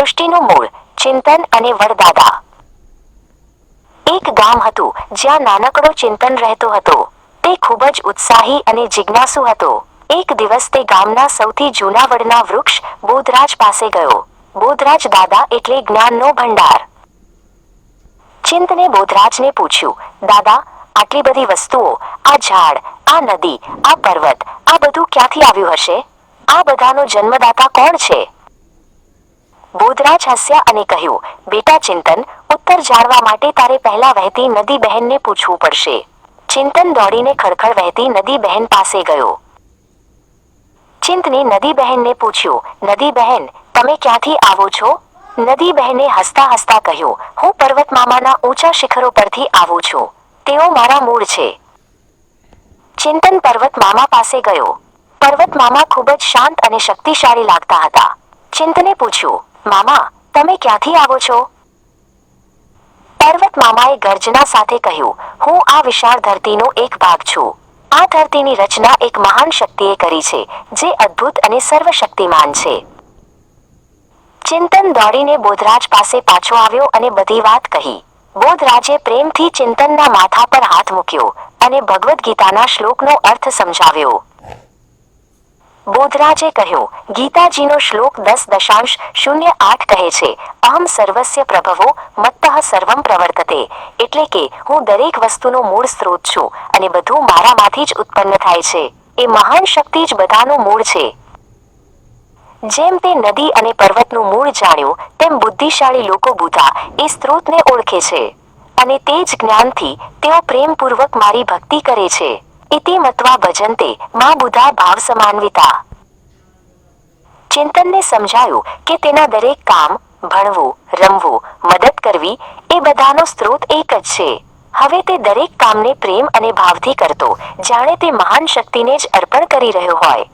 સૃષ્ટિનું મૂળ, ચિંતન અને વરદાદા। એક ગામ હતું જ્યાં નાનકડો ચિંતન રહેતો હતો। તે ખૂબ જ ઉત્સાહી અને જિજ્ઞાસુ હતો। એક દિવસ તે ગામના સૌથી જૂના વડના વૃક્ષ બોધરાજ પાસે ગયો। બોધરાજ દાદા એટલે જ્ઞાનનો ભંડાર। ચિંતને બોધરાજને પૂછ્યું, દાદા, આટલી બધી વસ્તુઓ, આ ઝાડ, આ નદી, આ પર્વત, આ બધું ક્યાંથી આવ્યું હશે? આ બધાનો જન્મદાતા કોણ છે? બોધરાજ હસ્યા અને કહ્યું, બેટા ચિંતન, ઉત્તર જાણવા માટે તારે પહેલા વહેતી નદી બહેનને પૂછવું પડશે। ચિંતન દોડીને ખળખળ વહેતી નદી બહેન પાસે ગયો। ચિંતને નદી બહેનને પૂછ્યું, નદી બહેન, તમે ક્યાંથી આવો છો? નદી બહેને હસતા હસતા કહ્યું, હું પર્વતમામાના ઊંચા શિખરો પરથી આવું છું। તેઓ મારા મૂળ છે। ચિંતન પર્વતમામા પાસે ગયો। પર્વતમામા ખૂબ જ શાંત અને શક્તિશાળી લાગતા હતા। ચિંતને પૂછ્યું, મામા, તમે ક્યાંથી આવો છો? પર્વતમામાએ ગર્જના સાથે કહ્યું, હું આ વિશાળ ધરતીનો એક ભાગ છું। આ ધરતીની રચના એક મહાન શક્તિએ કરી છે, જે અદ્ભુત અને સર્વશક્તિમાન છે। ચિંતન દોડીને બોધરાજ પાસે પાછો આવ્યો અને બધી વાત કહી। બોધરાજે પ્રેમથી ચિંતનના માથા પર હાથ મૂક્યો અને ભગવદ્ ગીતાના શ્લોકનો અર્થ સમજાવ્યો। બોધરાજે કહ્યું, ગીતાજીનો શ્લોક 10.08 કહે છે, અહમ સર્વસ્ય પ્રભવો મત્તઃ સર્વમ પ્રવર્તતે, એટલે કે હું દરેક વસ્તુનો મૂળ સ્ત્રોત છું અને બધું મારામાંથી જ ઉત્પન્ન થાય છે। એ મહાન શક્તિ જ બધાનું મૂળ છે। જેમ તે નદી અને પર્વતનું મૂળ જાણ્યું, તેમ બુદ્ધિશાળી લોકો બુધા એ સ્ત્રોતને ઓળખે છે અને તે જ જ્ઞાનથી તેઓ પ્રેમપૂર્વક મારી ભક્તિ કરે છે। ઇતિ મત્વા ભજન્તે મા બુધા ભાવ સમાન્વિતા। ચિંતનને સમજાયું કે તેના દરેક કામ, ભણવું, રમવું, મદદ કરવી, એ બધાનો સ્ત્રોત એક જ છે। હવે તે દરેક કામને પ્રેમ અને ભાવથી કરતો, જાણે તે મહાન શક્તિને જ અર્પણ કરી રહ્યો હોય।